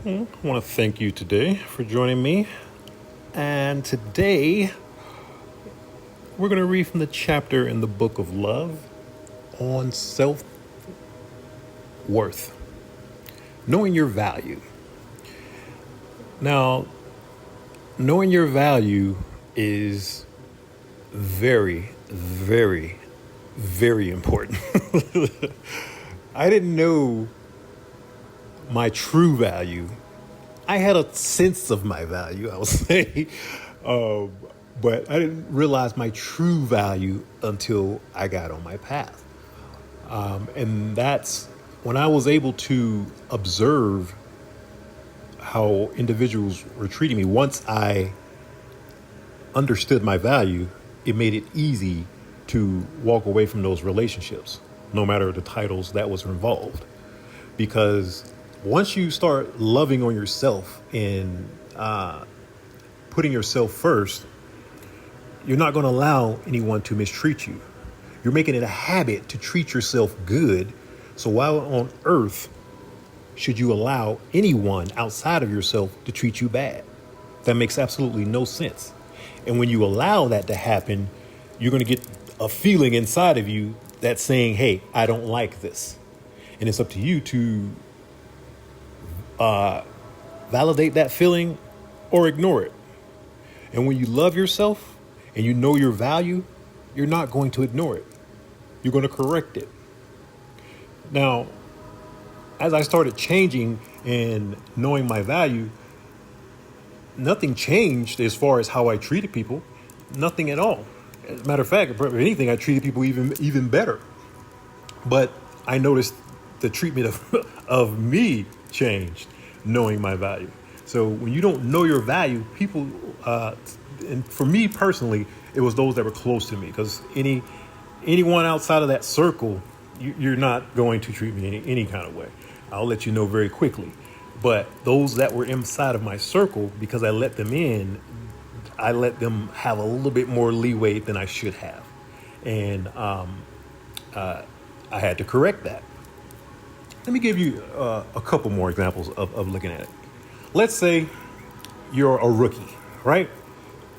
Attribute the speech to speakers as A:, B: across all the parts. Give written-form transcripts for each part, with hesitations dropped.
A: I want to thank you today for joining me. And today we're going to read from the chapter in the book of love on self worth, knowing your value. Now, knowing your value is very, very, very important. I didn't know my true value. I had a sense of my value, I would say, but I didn't realize my true value until I got on my path. And that's when I was able to observe how individuals were treating me. Once I understood my value, it made it easy to walk away from those relationships, no matter the titles that was involved. Because once you start loving on yourself and putting yourself first, you're not going to allow anyone to mistreat you. You're making it a habit to treat yourself good. So while on earth, should you allow anyone outside of yourself to treat you bad? That makes absolutely no sense. And when you allow that to happen, you're going to get a feeling inside of you that's saying, hey, I don't like this. And it's up to you to validate that feeling or ignore it. And when you love yourself and you know your value, you're not going to ignore it. You're going to correct it. Now, as I started changing and knowing my value, nothing changed as far as how I treated people. Nothing at all. As a matter of fact, if anything, I treated people even better. But I noticed the treatment of me changed, knowing my value. So when you don't know your value, people, and for me personally, it was those that were close to me, because anyone outside of that circle, you're not going to treat me any kind of way. I'll let you know very quickly. But those that were inside of my circle, because I let them in, I let them have a little bit more leeway than I should have. And I had to correct that. Let me give you a couple more examples of looking at it. Let's say you're a rookie, right?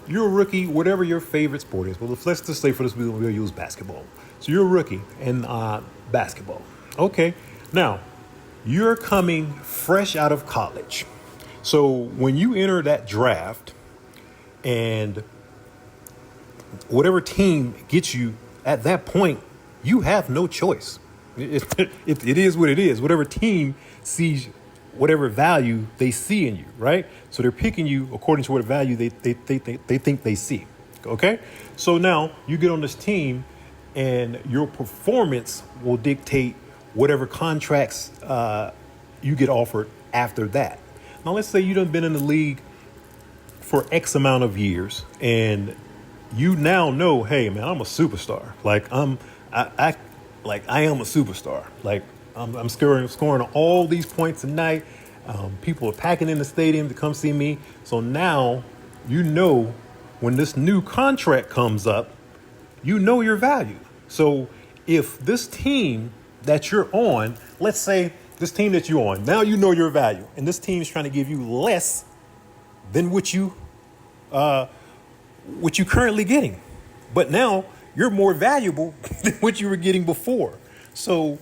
A: You're a rookie, whatever your favorite sport is. Well, let's just say for this, we'll use basketball. So you're a rookie in basketball. Okay, now you're coming fresh out of college. So when you enter that draft and whatever team gets you at that point, you have no choice. It is what it is. Whatever team sees whatever value they see in you, right? So they're picking you according to what value they think they see. Okay? So now you get on this team and your performance will dictate whatever contracts you get offered after that. Now let's say you done been in the league for X amount of years and you now know, hey man, I'm a superstar. I am a superstar. Like I'm scoring all these points a night. People are packing in the stadium to come see me. So now you know when this new contract comes up, you know your value. So if this team that you're on, let's say this team that you're on, now you know your value, and this team is trying to give you less than what you currently getting. But now you're more valuable than what you were getting before. So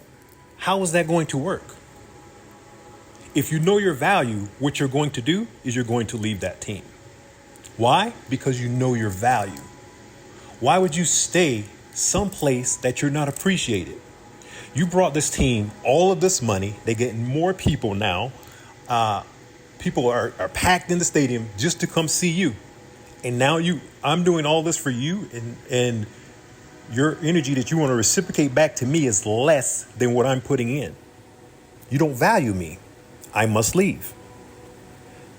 A: how is that going to work? If you know your value, what you're going to do is you're going to leave that team. Why? Because you know your value. Why would you stay someplace that you're not appreciated? You brought this team all of this money. They're getting more people now. People are packed in the stadium just to come see you. And now I'm doing all this for you, and your energy that you want to reciprocate back to me is less than what I'm putting in. You don't value me. I must leave.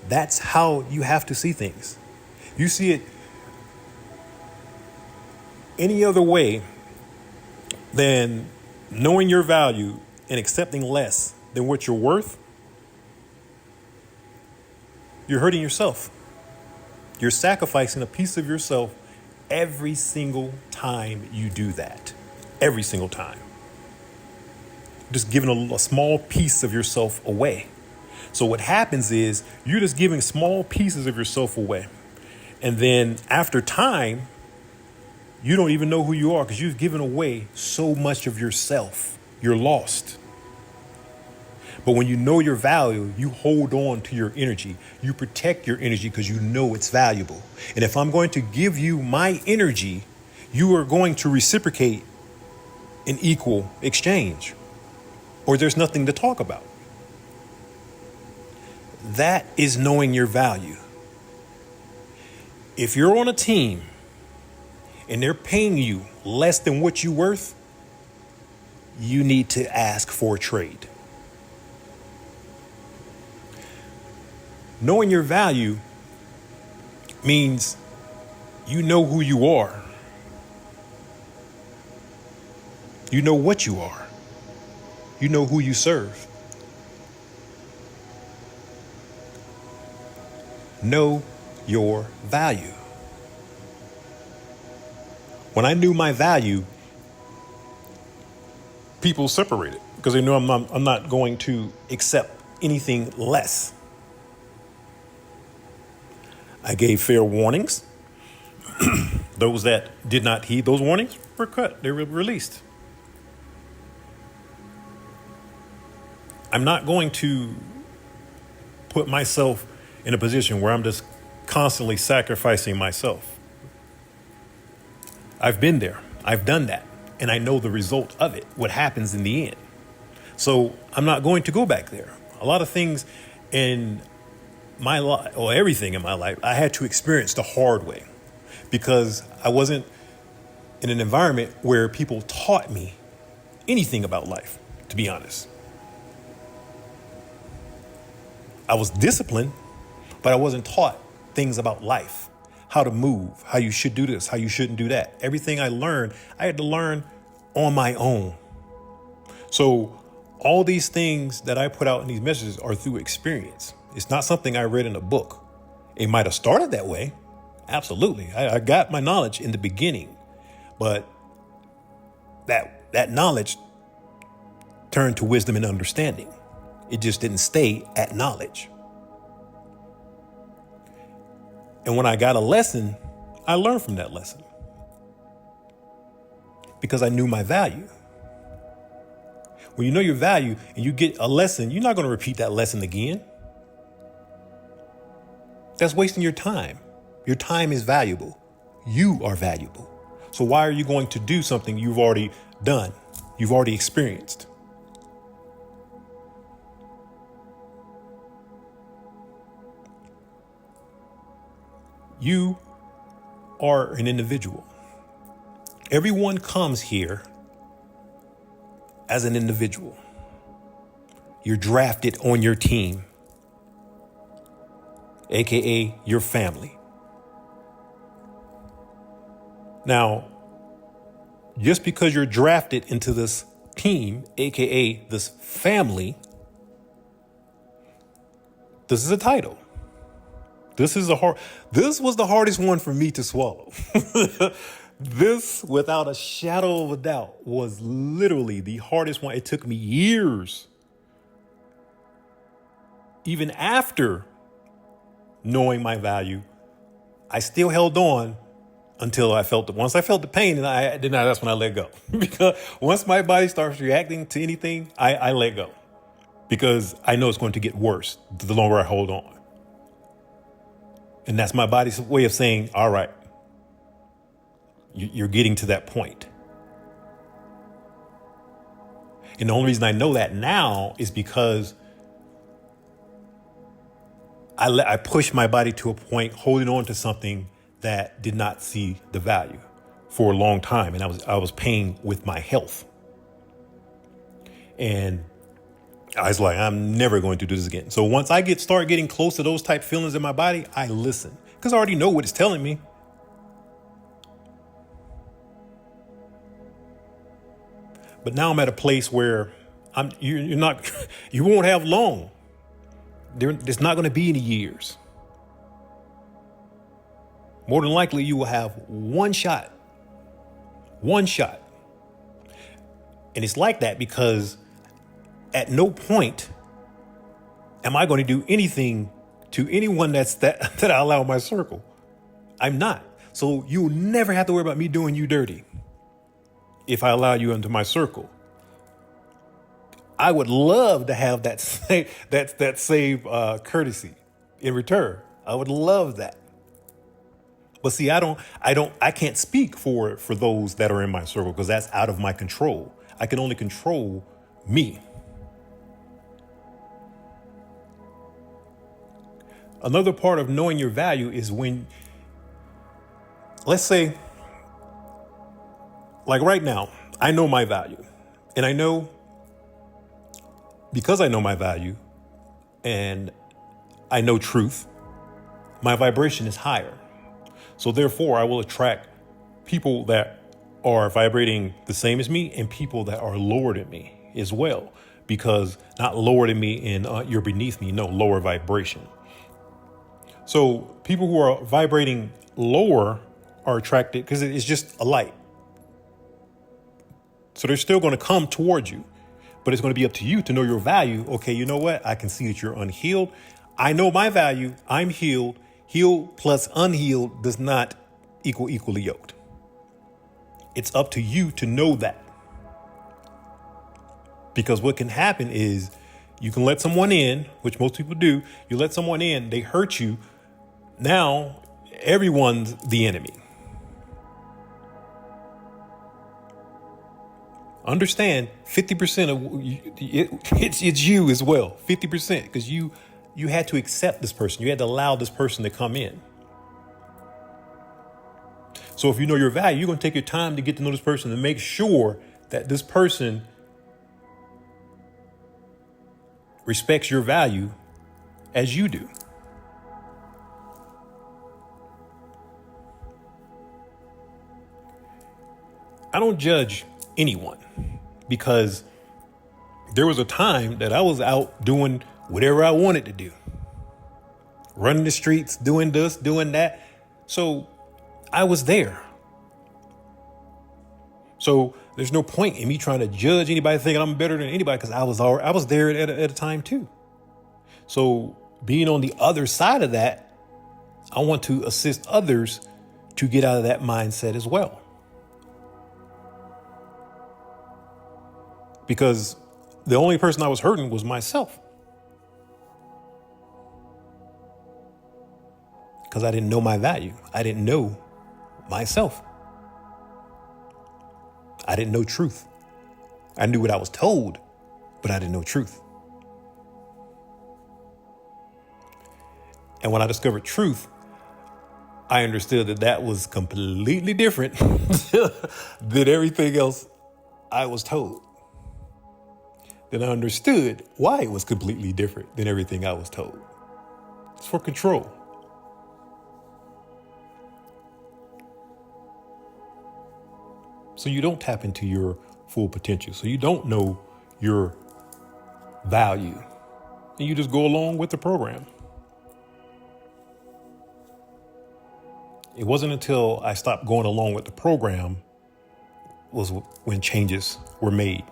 A: That's how you have to see things. You see it any other way than knowing your value and accepting less than what you're worth, you're hurting yourself. You're sacrificing a piece of yourself every single time you do that. Every single time. Just giving a small piece of yourself away. So what happens is you're just giving small pieces of yourself away. And then after time, you don't even know who you are because you've given away so much of yourself. You're lost. But when you know your value, you hold on to your energy. You protect your energy because you know it's valuable. And if I'm going to give you my energy, you are going to reciprocate in equal exchange, or there's nothing to talk about. That is knowing your value. If you're on a team and they're paying you less than what you're worth, you need to ask for a trade. Knowing your value means you know who you are. You know what you are. You know who you serve. Know your value. When I knew my value, people separated because they knew I'm not going to accept anything less. I gave fair warnings. Those that did not heed those warnings were cut. They were released. I'm not going to put myself in a position where I'm just constantly sacrificing myself. I've been there. I've done that. And I know the result of it, what happens in the end. So I'm not going to go back there. A lot of things in my life, or everything in my life, I had to experience the hard way because I wasn't in an environment where people taught me anything about life, to be honest. I was disciplined, but I wasn't taught things about life, how to move, how you should do this, how you shouldn't do that. Everything I learned, I had to learn on my own. So all these things that I put out in these messages are through experience. It's not something I read in a book. It might have started that way. Absolutely. I got my knowledge in the beginning, but that knowledge turned to wisdom and understanding. It just didn't stay at knowledge. And when I got a lesson, I learned from that lesson because I knew my value. When you know your value and you get a lesson, you're not going to repeat that lesson again. That's wasting your time. Your time is valuable. You are valuable. So why are you going to do something you've already done? You've already experienced. You are an individual. Everyone comes here as an individual. You're drafted on your team, aka your family. Now, just because you're drafted into this team, aka this family, this is a title. This was the hardest one for me to swallow. This, without a shadow of a doubt, was literally the hardest one. It took me years, even after knowing my value, I still held on until once I felt the pain, and that's when I let go. Because once my body starts reacting to anything, I let go because I know it's going to get worse the longer I hold on. And that's my body's way of saying, all right, you're getting to that point. And the only reason I know that now is because I pushed my body to a point holding on to something that did not see the value for a long time. And I was paying with my health. And I was like, I'm never going to do this again. So once I start getting close to those type feelings in my body, I listen because I already know what it's telling me. But now I'm at a place where you won't have long. There's not going to be any years. More than likely, you will have one shot. One shot. And it's like that because at no point Am I going to do anything to anyone that I allow in my circle? I'm not. So you'll never have to worry about me doing you dirty if I allow you into my circle. I would love to have that same courtesy in return. I would love that. But see, I can't speak for those that are in my circle because that's out of my control. I can only control me. Another part of knowing your value is when, let's say, like right now, I know my value. And I know, because I know my value and I know truth, my vibration is higher. So therefore, I will attract people that are vibrating the same as me and people that are lower than me as well. Because not lower than me in you're beneath me, no, lower vibration. So people who are vibrating lower are attracted because it's just a light. So they're still going to come towards you, but it's going to be up to you to know your value. Okay, you know what? I can see that you're unhealed. I know my value. I'm healed. Healed plus unhealed does not equal equally yoked. It's up to you to know that. Because what can happen is you can let someone in, which most people do. You let someone in, they hurt you. Now everyone's the enemy. Understand 50% of it's you as well. 50% because you had to accept this person. You had to allow this person to come in. So if you know your value, you're going to take your time to get to know this person and make sure that this person respects your value as you do. I don't judge anyone because there was a time that I was out doing whatever I wanted to do. Running the streets, doing this, doing that. So I was there. So there's no point in me trying to judge anybody thinking I'm better than anybody because I was there at a time too. So being on the other side of that, I want to assist others to get out of that mindset as well. Because the only person I was hurting was myself. Because I didn't know my value. I didn't know myself. I didn't know truth. I knew what I was told, but I didn't know truth. And when I discovered truth, I understood that was completely different than everything else I was told. Then I understood why it was completely different than everything I was told. It's for control. So you don't tap into your full potential. So you don't know your value. And you just go along with the program. It wasn't until I stopped going along with the program was when changes were made.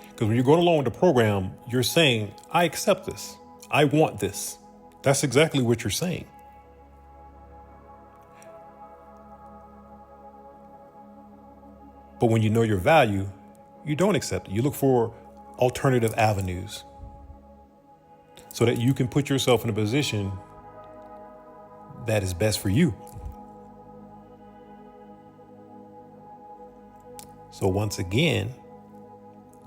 A: Because when you're going along with the program, you're saying, I accept this. I want this. That's exactly what you're saying. But when you know your value, you don't accept it. You look for alternative avenues so that you can put yourself in a position that is best for you. So once again,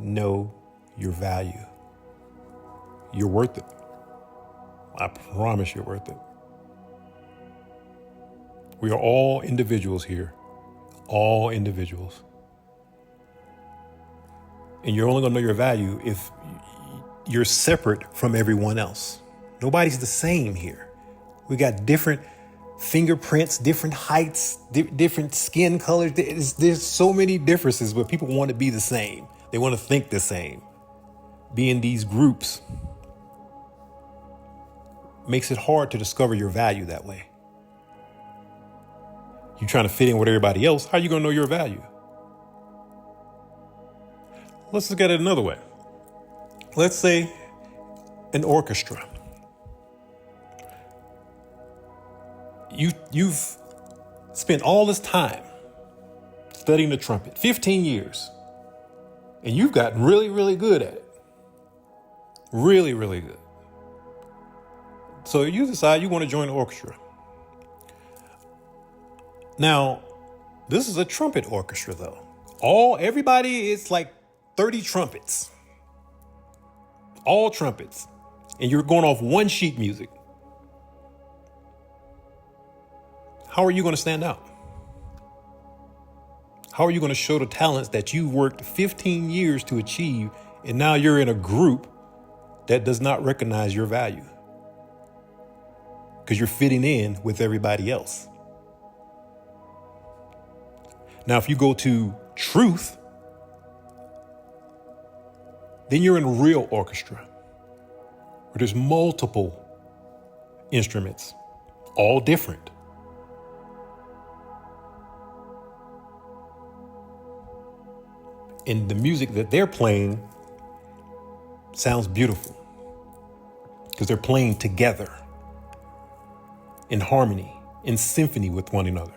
A: know your value. You're worth it. I promise you're worth it. We are all individuals here. All individuals. And you're only going to know your value if you're separate from everyone else. Nobody's the same here. We got different fingerprints, different heights, different skin colors. There's so many differences, but people want to be the same. They want to think the same. Be in these groups makes it hard to discover your value that way. You're trying to fit in with everybody else. How are you going to know your value? Let's look at it another way. Let's say an orchestra. You've spent all this time studying the trumpet, 15 years, and you've gotten really, really good at it. Really, really good. So you decide you want to join the orchestra. Now, this is a trumpet orchestra, though. Everybody, it's like 30 trumpets. All trumpets. And you're going off one sheet music. How are you going to stand out? How are you going to show the talents that you worked 15 years to achieve, and now you're in a group that does not recognize your value? Because you're fitting in with everybody else. Now, if you go to truth, then you're in a real orchestra where there's multiple instruments, all different. And the music that they're playing sounds beautiful because they're playing together in harmony, in symphony with one another.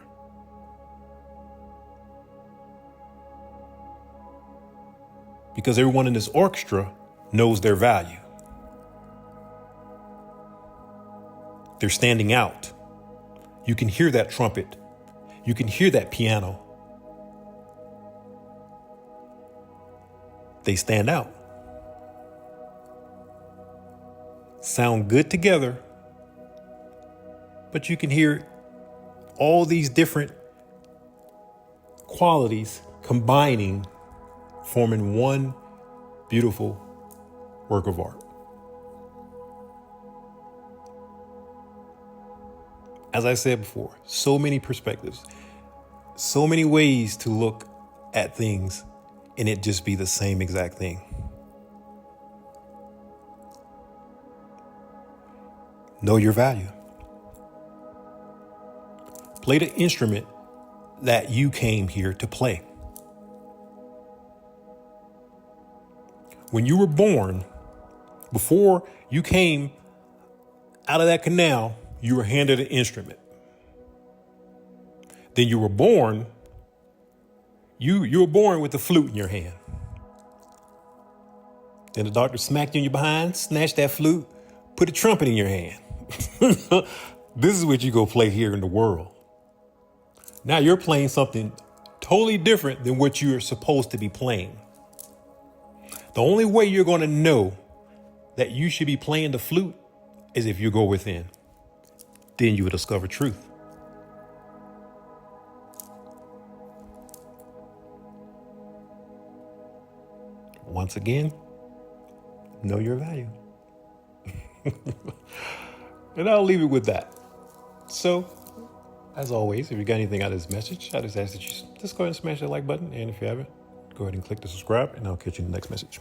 A: Because everyone in this orchestra knows their value. They're standing out. You can hear that trumpet. You can hear that piano. They stand out. Sound good together, but you can hear all these different qualities combining, forming one beautiful work of art. As I said before, so many perspectives, so many ways to look at things, and it just be the same exact thing. Know your value. Play the instrument that you came here to play. When you were born, before you came out of that canal, you were handed an instrument. Then you were born, you were born with the flute in your hand. Then the doctor smacked you in your behind, snatched that flute, put a trumpet in your hand. This is what you go play here in the world. Now you're playing something totally different than what you're supposed to be playing. The only way you're going to know that you should be playing the flute is if you go within. Then you will discover truth. Once again, know your value. And I'll leave it with that. So, as always, if you got anything out of this message, I just ask that you just go ahead and smash that like button. And if you haven't, go ahead and click the subscribe, and I'll catch you in the next message.